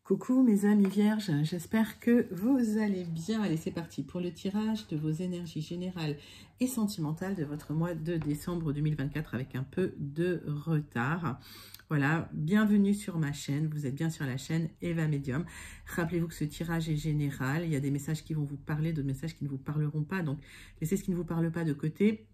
Coucou mes amis vierges, j'espère que vous allez bien. Allez, c'est parti pour le tirage de vos énergies générales et sentimentales de votre mois de décembre 2024 avec un peu de retard. Voilà, bienvenue sur ma chaîne, vous êtes bien sur la chaîne Eva Medium. Rappelez-vous que ce tirage est général, il y a des messages qui vont vous parler, d'autres messages qui ne vous parleront pas, donc laissez ce qui ne vous parle pas de côté.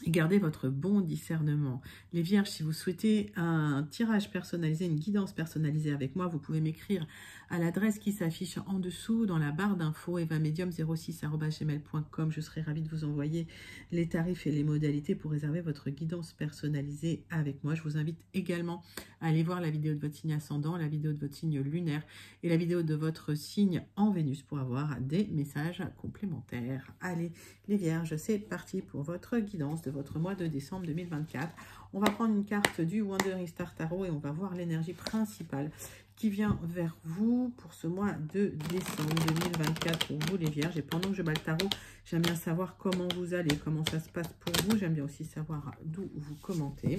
Et gardez votre bon discernement. Les vierges, si vous souhaitez un tirage personnalisé, une guidance personnalisée avec moi, vous pouvez m'écrire à l'adresse qui s'affiche en dessous dans la barre d'infos evamedium06@gmail.com. Je serai ravie de vous envoyer les tarifs et les modalités pour réserver votre guidance personnalisée avec moi. Je vous invite également à aller voir la vidéo de votre signe ascendant, la vidéo de votre signe lunaire et la vidéo de votre signe en Vénus pour avoir des messages complémentaires. Allez, les vierges, c'est parti pour votre guidance de votre mois de décembre 2024. On va prendre une carte du Wandering Star Tarot et on va voir l'énergie principale qui vient vers vous pour ce mois de décembre 2024 pour vous les vierges. Et pendant que je bats le tarot, j'aime bien savoir comment vous allez, comment ça se passe pour vous. J'aime bien aussi savoir d'où vous commentez.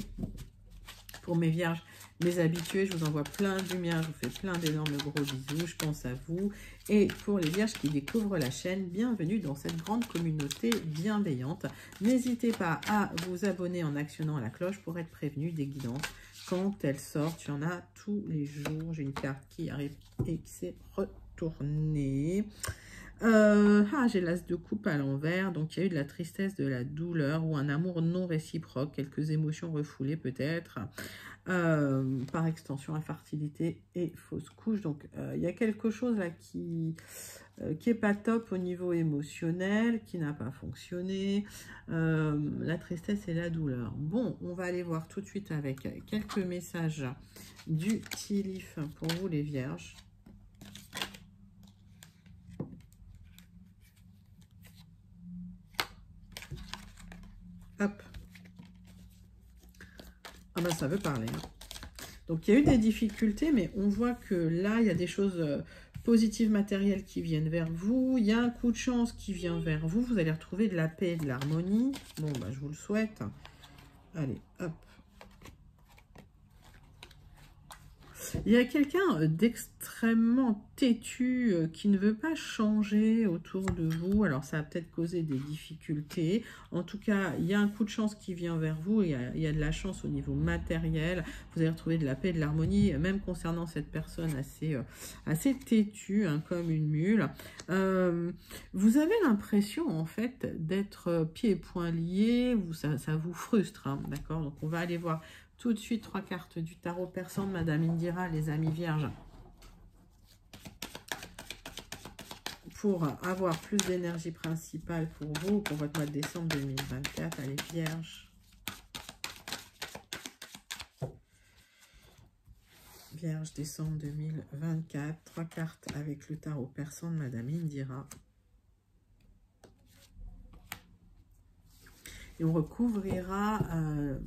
Pour mes vierges, mes habitués, je vous envoie plein de lumière, je vous fais plein d'énormes gros bisous, je pense à vous. Et pour les vierges qui découvrent la chaîne, bienvenue dans cette grande communauté bienveillante. N'hésitez pas à vous abonner en actionnant la cloche pour être prévenu des guidances quand elles sortent. Il y en a tous les jours. J'ai une carte qui arrive et qui s'est retournée. J'ai l'as de coupe à l'envers, donc il y a eu de la tristesse, de la douleur ou un amour non réciproque, quelques émotions refoulées peut-être, par extension infertilité et fausse couche. Donc il y a quelque chose là qui est pas top au niveau émotionnel, qui n'a pas fonctionné, la tristesse et la douleur. Bon, on va aller voir tout de suite avec quelques messages du Tilif pour vous les vierges. Hop. Ah ben ça veut parler. Hein. Donc il y a eu des difficultés, mais on voit que là, il y a des choses positives matérielles qui viennent vers vous. Il y a un coup de chance qui vient vers vous. Vous allez retrouver de la paix et de l'harmonie. Bon, ben, je vous le souhaite. Allez, hop. Il y a quelqu'un d'extrêmement têtu qui ne veut pas changer autour de vous. Alors, ça a peut-être causé des difficultés. En tout cas, il y a un coup de chance qui vient vers vous. Il y a de la chance au niveau matériel. Vous allez retrouver de la paix et de l'harmonie, même concernant cette personne assez têtue, hein, comme une mule. Vous avez l'impression, en fait, d'être pieds et poings liés. Ça vous frustre, hein, d'accord? Donc, on va aller voir tout de suite 3 cartes du tarot persan de Madame Indira, les amis vierges, pour avoir plus d'énergie principale pour vous, pour votre mois de décembre 2024. Allez, vierges. Vierge, décembre 2024. 3 cartes avec le tarot persan de Madame Indira. Et on recouvrira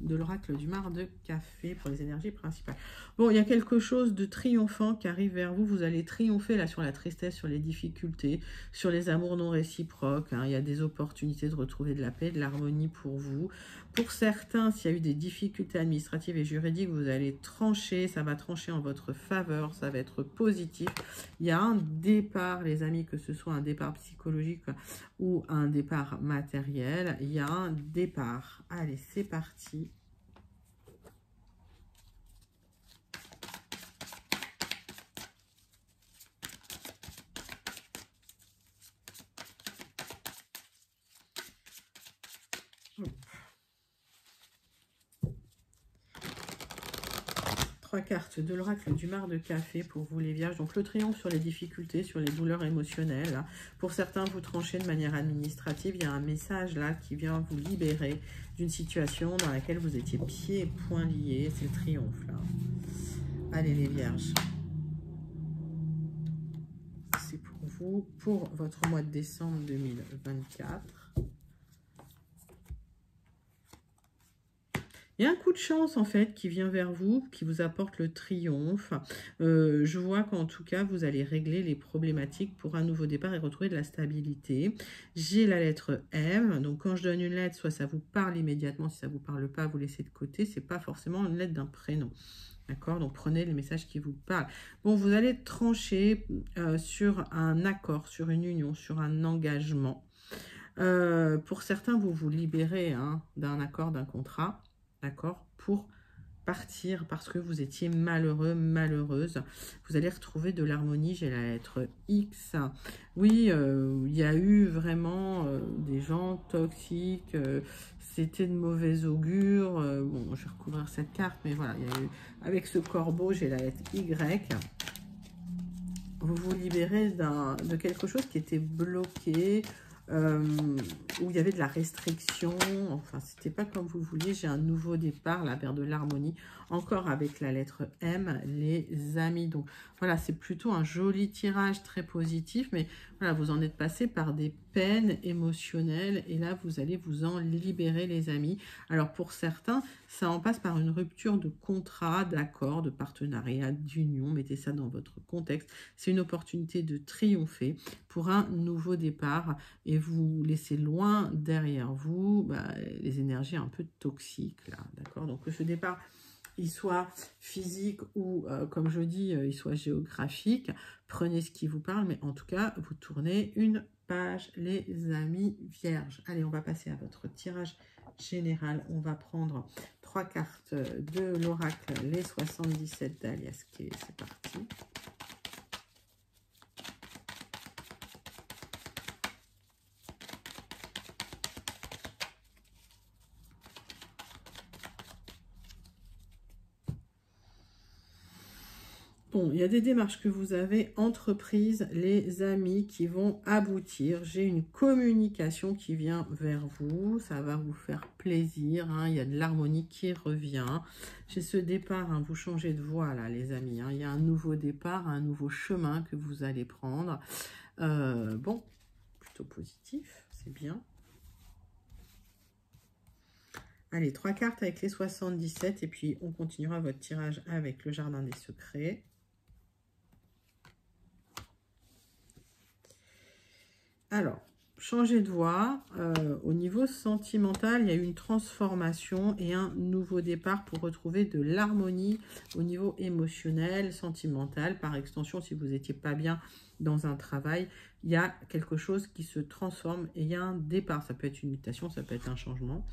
de l'oracle du mar de café pour les énergies principales. Bon, il y a quelque chose de triomphant qui arrive vers vous. Vous allez triompher là sur la tristesse, sur les difficultés, sur les amours non réciproques. Hein. Il y a des opportunités de retrouver de la paix, de l'harmonie pour vous. Pour certains, s'il y a eu des difficultés administratives et juridiques, vous allez trancher. Ça va trancher en votre faveur. Ça va être positif. Il y a un départ, les amis, que ce soit un départ psychologique ou un départ matériel. Il y a un départ. Allez, c'est parti. Trois cartes de l'oracle du mar de café pour vous les vierges. Donc le triomphe sur les difficultés, sur les douleurs émotionnelles. Pour certains, vous tranchez de manière administrative. Il y a un message là qui vient vous libérer d'une situation dans laquelle vous étiez pieds et poings liés. C'est le triomphe là. Allez les vierges. C'est pour vous, pour votre mois de décembre 2024. Il y a un coup de chance, en fait, qui vient vers vous, qui vous apporte le triomphe. Je vois qu'en tout cas, vous allez régler les problématiques pour un nouveau départ et retrouver de la stabilité. J'ai la lettre M. Donc, quand je donne une lettre, soit ça vous parle immédiatement. Si ça ne vous parle pas, vous laissez de côté. Ce n'est pas forcément une lettre d'un prénom. D'accord? Donc, prenez les messages qui vous parlent. Bon, vous allez trancher sur un accord, sur une union, sur un engagement. Pour certains, vous vous libérez hein, d'un accord, d'un contrat, d'accord? Pour partir parce que vous étiez malheureux, malheureuse. Vous allez retrouver de l'harmonie, j'ai la lettre X. Oui, il y a eu vraiment des gens toxiques, c'était de mauvais augure. Bon, je vais recouvrir cette carte, mais voilà, il y a eu, avec ce corbeau, j'ai la lettre Y. Vous vous libérez de quelque chose qui était bloqué, où il y avait de la restriction, enfin, c'était pas comme vous vouliez. J'ai un nouveau départ, la paire de l'harmonie, encore avec la lettre M, les amis. Donc, voilà, c'est plutôt un joli tirage, très positif, mais voilà, vous en êtes passé par des peines émotionnelles, et là, vous allez vous en libérer, les amis. Alors, pour certains, ça en passe par une rupture de contrat, d'accord, de partenariat, d'union. Mettez ça dans votre contexte. C'est une opportunité de triompher pour un nouveau départ, et vous laissez loin derrière vous les énergies un peu toxiques, là, d'accord? Donc, que ce départ, il soit physique ou, comme je dis, il soit géographique, prenez ce qui vous parle, mais en tout cas, vous tournez une page, les amis vierges. Allez, on va passer à votre tirage général. On va prendre 3 cartes de l'oracle, les 77 d'Alias Kay. C'est parti. Bon, il y a des démarches que vous avez entreprises, les amis, qui vont aboutir. J'ai une communication qui vient vers vous. Ça va vous faire plaisir. Hein. Il y a de l'harmonie qui revient. J'ai ce départ. Hein, vous changez de voie, là, les amis. Hein. Il y a un nouveau départ, un nouveau chemin que vous allez prendre. Bon, plutôt positif. C'est bien. Allez, 3 cartes avec les 77. Et puis, on continuera votre tirage avec le jardin des secrets. Alors, changer de voie, au niveau sentimental, il y a eu une transformation et un nouveau départ pour retrouver de l'harmonie au niveau émotionnel, sentimental. Par extension, si vous n'étiez pas bien dans un travail, il y a quelque chose qui se transforme et il y a un départ. Ça peut être une mutation, ça peut être un changement.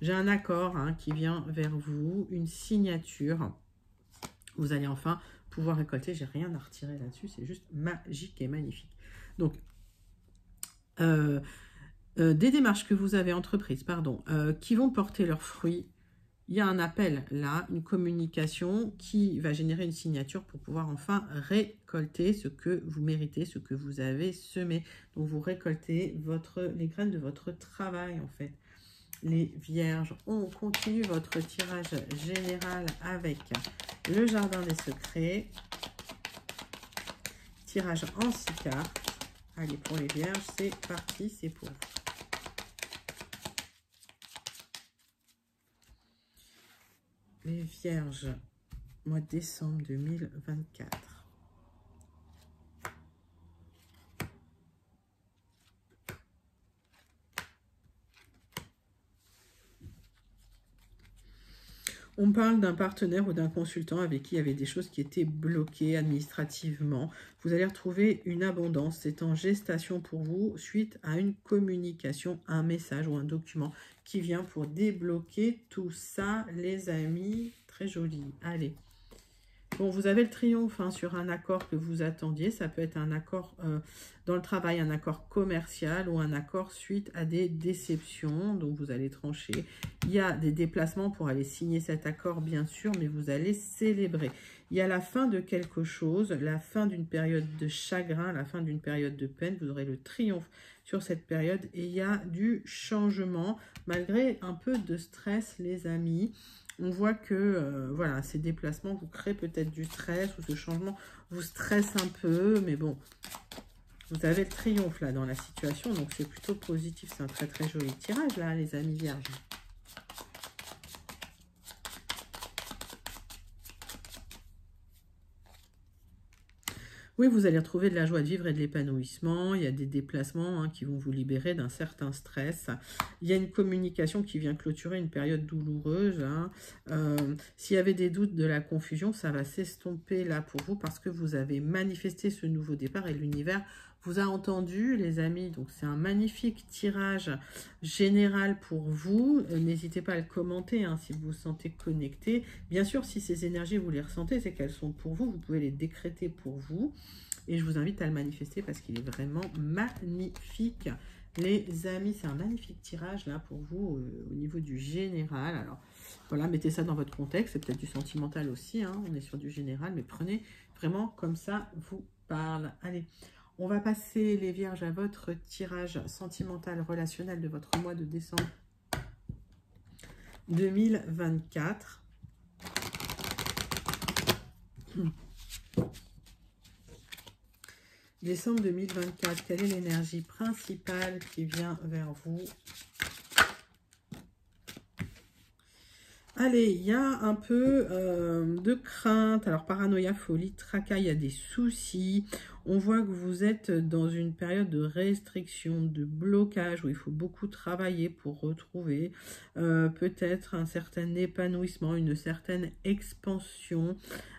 J'ai un accord hein, qui vient vers vous, une signature. Vous allez enfin pouvoir récolter. J'ai rien à retirer là-dessus, c'est juste magique et magnifique. Donc, des démarches que vous avez entreprises, qui vont porter leurs fruits. Il y a un appel là, une communication qui va générer une signature pour pouvoir enfin récolter ce que vous méritez, ce que vous avez semé. Donc vous récoltez les graines de votre travail en fait. Les vierges, on continue votre tirage général avec le jardin des secrets. Tirage en 6 cartes. Allez, pour les vierges, c'est parti, c'est pour vous. Les vierges, mois de décembre 2024. On parle d'un partenaire ou d'un consultant avec qui il y avait des choses qui étaient bloquées administrativement. Vous allez retrouver une abondance. C'est en gestation pour vous suite à une communication, un message ou un document qui vient pour débloquer tout ça, les amis. Très joli. Allez. Bon, vous avez le triomphe hein, sur un accord que vous attendiez. Ça peut être un accord dans le travail, un accord commercial ou un accord suite à des déceptions. Donc, vous allez trancher. Il y a des déplacements pour aller signer cet accord, bien sûr, mais vous allez célébrer. Il y a la fin de quelque chose, la fin d'une période de chagrin, la fin d'une période de peine. Vous aurez le triomphe sur cette période et il y a du changement, malgré un peu de stress, les amis. On voit que voilà, ces déplacements vous créent peut-être du stress ou ce changement vous stresse un peu, mais bon, vous avez le triomphe là dans la situation, donc c'est plutôt positif. C'est un très très joli tirage là, les amis vierges. Oui, vous allez retrouver de la joie de vivre et de l'épanouissement. Il y a des déplacements qui vont vous libérer d'un certain stress. Il y a une communication qui vient clôturer une période douloureuse. S'il y avait des doutes, de la confusion, ça va s'estomper là pour vous parce que vous avez manifesté ce nouveau départ et l'univers vous a entendu, les amis. Donc, c'est un magnifique tirage général pour vous. N'hésitez pas à le commenter si vous vous sentez connecté. Bien sûr, si ces énergies, vous les ressentez, c'est qu'elles sont pour vous. Vous pouvez les décréter pour vous. Et je vous invite à le manifester parce qu'il est vraiment magnifique. Les amis, c'est un magnifique tirage là pour vous au niveau du général. Alors, voilà, mettez ça dans votre contexte. C'est peut-être du sentimental aussi. On est sur du général, mais prenez vraiment comme ça vous parle. Allez. On va passer, les vierges, à votre tirage sentimental relationnel de votre mois de décembre 2024. Décembre 2024, quelle est l'énergie principale qui vient vers vous? Allez, il y a un peu de crainte. Alors, paranoïa, folie, tracas, il y a des soucis. On voit que vous êtes dans une période de restriction, de blocage, où il faut beaucoup travailler pour retrouver peut-être un certain épanouissement, une certaine expansion.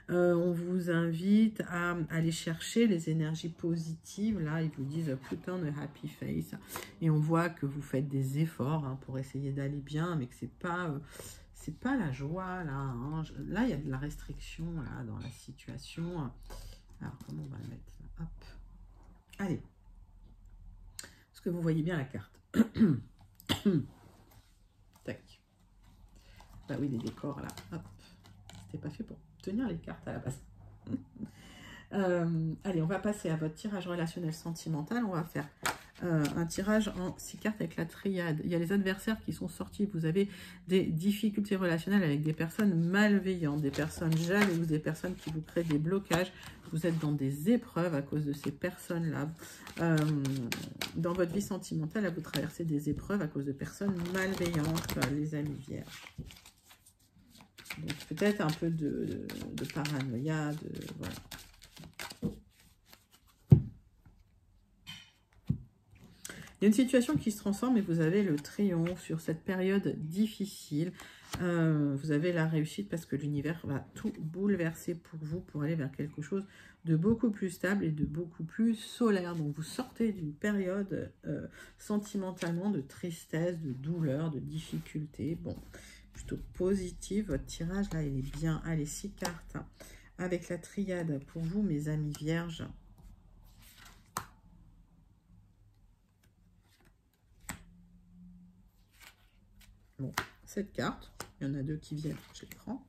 On vous invite à aller chercher les énergies positives. Là, ils vous disent « put on a happy face ». Et on voit que vous faites des efforts pour essayer d'aller bien, mais que c'est pas la joie, là. Là, il y a de la restriction, là, dans la situation. Alors, comment on va le mettre là? Hop. Allez. Est-ce que vous voyez bien la carte? Tac. Bah oui, les décors, là. Hop. C'était pas fait pour tenir les cartes à la base. Allez, on va passer à votre tirage relationnel sentimental. On va faire un tirage en 6 cartes avec la triade. Il y a les adversaires qui sont sortis. Vous avez des difficultés relationnelles avec des personnes malveillantes, des personnes jalouses, des personnes qui vous créent des blocages. Vous êtes dans des épreuves à cause de ces personnes-là. Dans votre vie sentimentale, vous traversez des épreuves à cause de personnes malveillantes, les amis vierges. Donc peut-être un peu de paranoïa, voilà. Il y a une situation qui se transforme et vous avez le triomphe sur cette période difficile. Vous avez la réussite parce que l'univers va tout bouleverser pour vous pour aller vers quelque chose de beaucoup plus stable et de beaucoup plus solaire. Donc vous sortez d'une période sentimentalement de tristesse, de douleur, de difficulté. Bon, plutôt positive. Votre tirage là, il est bien. Allez, 6 cartes avec la triade pour vous, mes amis vierges. Bon, cette carte, il y en a 2 qui viennent, je les prends.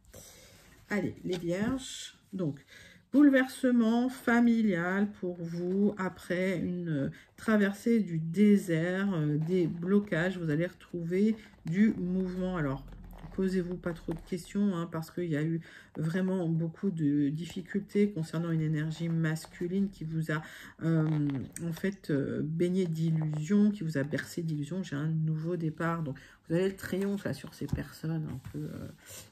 Allez, les vierges. Donc, bouleversement familial pour vous après une traversée du désert, des blocages. Vous allez retrouver du mouvement. Alors, posez-vous pas trop de questions parce qu'il y a eu vraiment beaucoup de difficultés concernant une énergie masculine qui vous a en fait baigné d'illusions, qui vous a bercé d'illusions. J'ai un nouveau départ. Donc, vous avez le triomphe là sur ces personnes un peu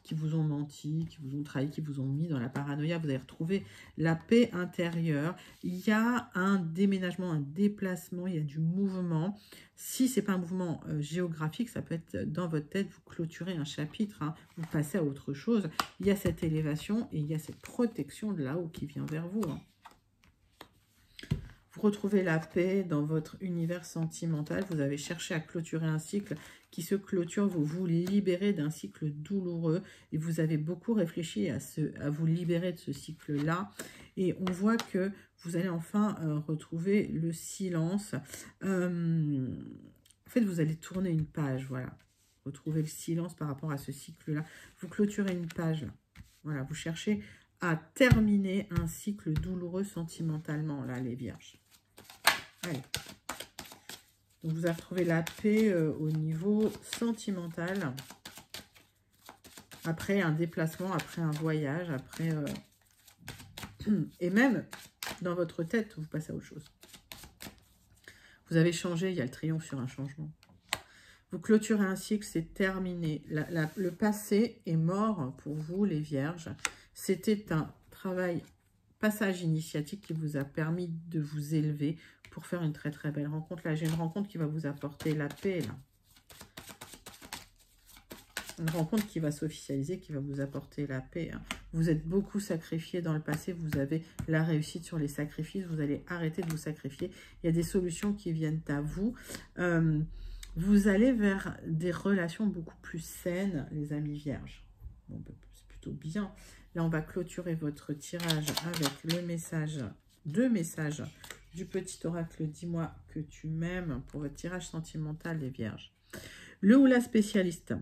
qui vous ont menti, qui vous ont trahi, qui vous ont mis dans la paranoïa. Vous allez retrouver la paix intérieure. Il y a un déménagement, un déplacement, il y a du mouvement. Si ce n'est pas un mouvement géographique, ça peut être dans votre tête, vous clôturez un chapitre, vous passez à autre chose. Il y a cette élévation et il y a cette protection de là-haut qui vient vers vous. Vous retrouvez la paix dans votre univers sentimental. Vous avez cherché à clôturer un cycle qui se clôture. Vous vous libérez d'un cycle douloureux et vous avez beaucoup réfléchi à vous libérer de ce cycle-là. Et on voit que vous allez enfin retrouver le silence. En fait, vous allez tourner une page, voilà. Retrouver le silence par rapport à ce cycle-là. Vous clôturez une page, là. Voilà, vous cherchez à terminer un cycle douloureux sentimentalement, là, les vierges. Allez. Donc, vous avez retrouvé la paix au niveau sentimental. Après un déplacement, après un voyage, après... et même dans votre tête, vous passez à autre chose. Vous avez changé, il y a le triomphe sur un changement. Vous clôturez un cycle, c'est terminé. Le passé est mort pour vous, les vierges. C'était un travail passage initiatique qui vous a permis de vous élever pour faire une très très belle rencontre. Là, j'ai une rencontre qui va vous apporter la paix, là. Une rencontre qui va s'officialiser, qui va vous apporter la paix. Hein. Vous êtes beaucoup sacrifié dans le passé, vous avez la réussite sur les sacrifices, vous allez arrêter de vous sacrifier. Il y a des solutions qui viennent à vous. Vous allez vers des relations beaucoup plus saines, les amis vierges. Bon, bah, c'est plutôt bien. Là, on va clôturer votre tirage avec le message, 2 messages du petit oracle. Dis-moi que tu m'aimes pour votre tirage sentimental, les vierges. Le ou la spécialiste.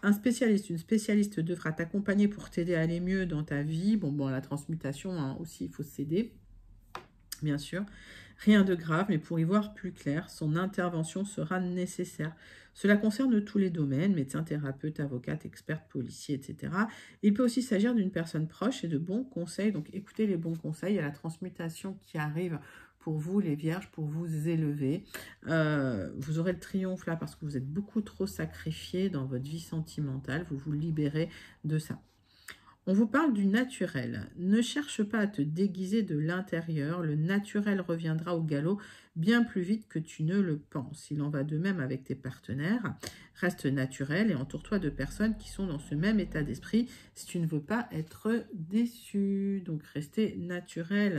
Un spécialiste, une spécialiste devra t'accompagner pour t'aider à aller mieux dans ta vie. Bon, la transmutation, hein, aussi, il faut s'aider, bien sûr. Rien de grave, mais pour y voir plus clair, son intervention sera nécessaire. Cela concerne tous les domaines, médecin, thérapeute, avocate, experte, policier, etc. Il peut aussi s'agir d'une personne proche et de bons conseils. Donc, écoutez les bons conseils. Il y a la transmutation qui arrive pour vous, les vierges, pour vous élever. Vous aurez le triomphe là parce que vous êtes beaucoup trop sacrifiés dans votre vie sentimentale. Vous vous libérez de ça. On vous parle du naturel. Ne cherche pas à te déguiser de l'intérieur. Le naturel reviendra au galop bien plus vite que tu ne le penses. Il en va de même avec tes partenaires. Reste naturel et entoure-toi de personnes qui sont dans ce même état d'esprit si tu ne veux pas être déçu. Donc, restez naturel,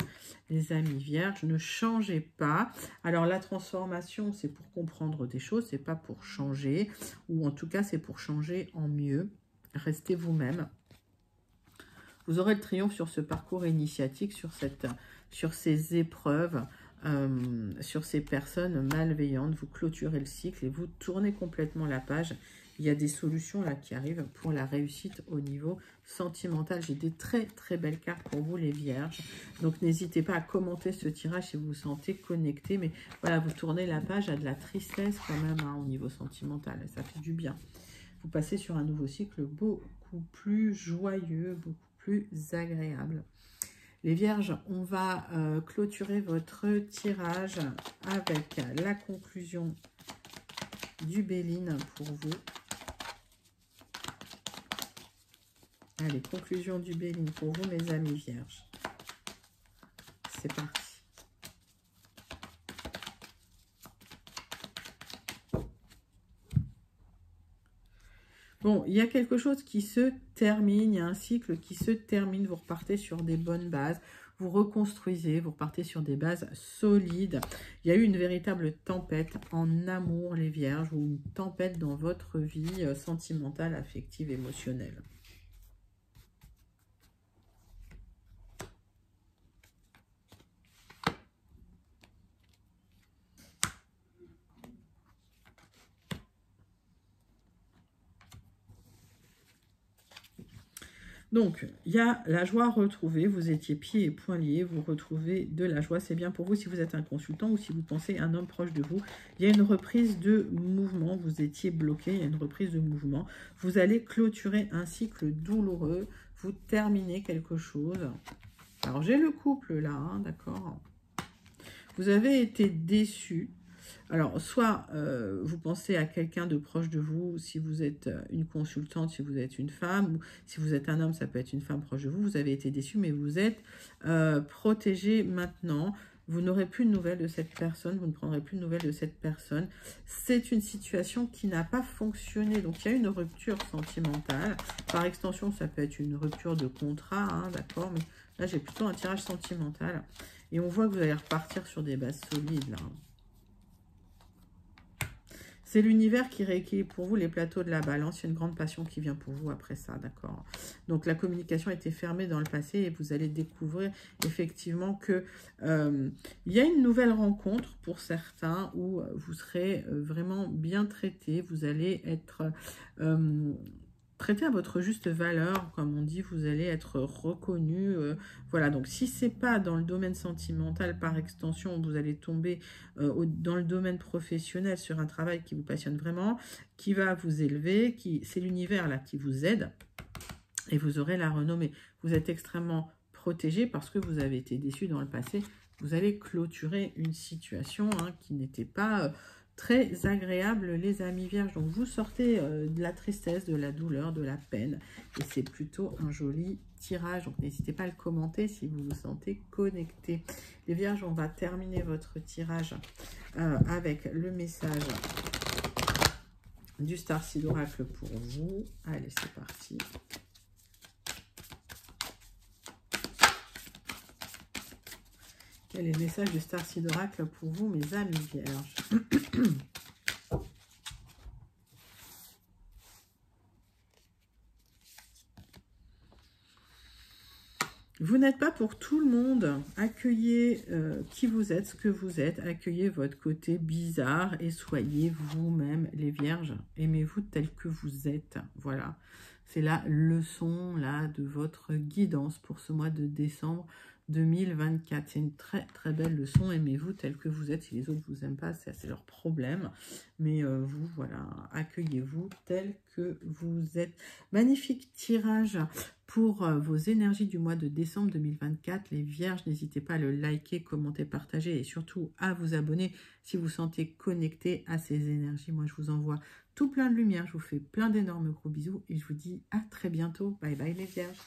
les amis vierges. Ne changez pas. Alors, la transformation, c'est pour comprendre des choses, c'est pas pour changer. Ou en tout cas, c'est pour changer en mieux. Restez vous-même. Vous aurez le triomphe sur ce parcours initiatique, sur ces épreuves, sur ces personnes malveillantes. Vous clôturez le cycle et vous tournez complètement la page. Il y a des solutions là qui arrivent pour la réussite au niveau sentimental. J'ai des très très belles cartes pour vous, les vierges. Donc n'hésitez pas à commenter ce tirage si vous vous sentez connecté. Mais voilà, vous tournez la page à de la tristesse quand même, hein, au niveau sentimental. Ça fait du bien. Vous passez sur un nouveau cycle beaucoup plus joyeux, beaucoup plus agréable. Les vierges, on va clôturer votre tirage avec la conclusion du Béline pour vous. Allez, conclusion du Béline pour vous, mes amis vierges. C'est parti. Bon, il y a quelque chose qui se termine, il y a un cycle qui se termine, vous repartez sur des bonnes bases, vous reconstruisez, vous repartez sur des bases solides. Il y a eu une véritable tempête en amour, les vierges, ou une tempête dans votre vie sentimentale, affective, émotionnelle. Donc, il y a la joie retrouvée, vous étiez pieds et poings liés, vous retrouvez de la joie, c'est bien pour vous si vous êtes un consultant ou si vous pensez à un homme proche de vous. Il y a une reprise de mouvement, vous étiez bloqué, il y a une reprise de mouvement. Vous allez clôturer un cycle douloureux, vous terminez quelque chose. Alors, j'ai le couple là, hein, d'accord. Vous avez été déçu. Alors, soit vous pensez à quelqu'un de proche de vous, si vous êtes une consultante, si vous êtes une femme, ou si vous êtes un homme, ça peut être une femme proche de vous. Vous avez été déçu, mais vous êtes protégé maintenant. Vous n'aurez plus de nouvelles de cette personne, vous ne prendrez plus de nouvelles de cette personne. C'est une situation qui n'a pas fonctionné. Donc, il y a une rupture sentimentale. Par extension, ça peut être une rupture de contrat, hein, d'accord. Mais là, j'ai plutôt un tirage sentimental. Et on voit que vous allez repartir sur des bases solides, là. C'est l'univers qui rééquilibre pour vous les plateaux de la balance. Il y a une grande passion qui vient pour vous après ça, d'accord? Donc, la communication a été fermée dans le passé et vous allez découvrir effectivement que il y a une nouvelle rencontre pour certains où vous serez vraiment bien traité. Vous allez être traité à votre juste valeur, comme on dit, vous allez être reconnu. Voilà, donc si c'est pas dans le domaine sentimental, par extension, vous allez tomber dans le domaine professionnel sur un travail qui vous passionne vraiment, qui va vous élever, c'est l'univers là qui vous aide et vous aurez la renommée. Vous êtes extrêmement protégé parce que vous avez été déçu dans le passé. Vous allez clôturer une situation qui n'était pas très agréable, les amis vierges. Donc, vous sortez de la tristesse, de la douleur, de la peine. Et c'est plutôt un joli tirage. Donc, n'hésitez pas à le commenter si vous vous sentez connecté. Les Vierges, on va terminer votre tirage avec le message du Starseed Oracle pour vous. Allez, c'est parti. Quel est le message du Starseed Oracle pour vous, mes amis Vierges? Vous n'êtes pas pour tout le monde. Accueillez qui vous êtes, ce que vous êtes. Accueillez votre côté bizarre et soyez vous-même, les Vierges. Aimez-vous tel que vous êtes. Voilà. C'est la leçon là de votre guidance pour ce mois de décembre 2024. C'est une très très belle leçon. Aimez-vous tel que vous êtes. Si les autres vous aiment pas, c'est leur problème. Mais vous, voilà, accueillez-vous tel que vous êtes. Magnifique tirage pour vos énergies du mois de décembre 2024. Les Vierges, n'hésitez pas à le liker, commenter, partager et surtout à vous abonner si vous sentez connecté à ces énergies. Moi, je vous envoie tout plein de lumière. Je vous fais plein d'énormes gros bisous et je vous dis à très bientôt. Bye bye les Vierges.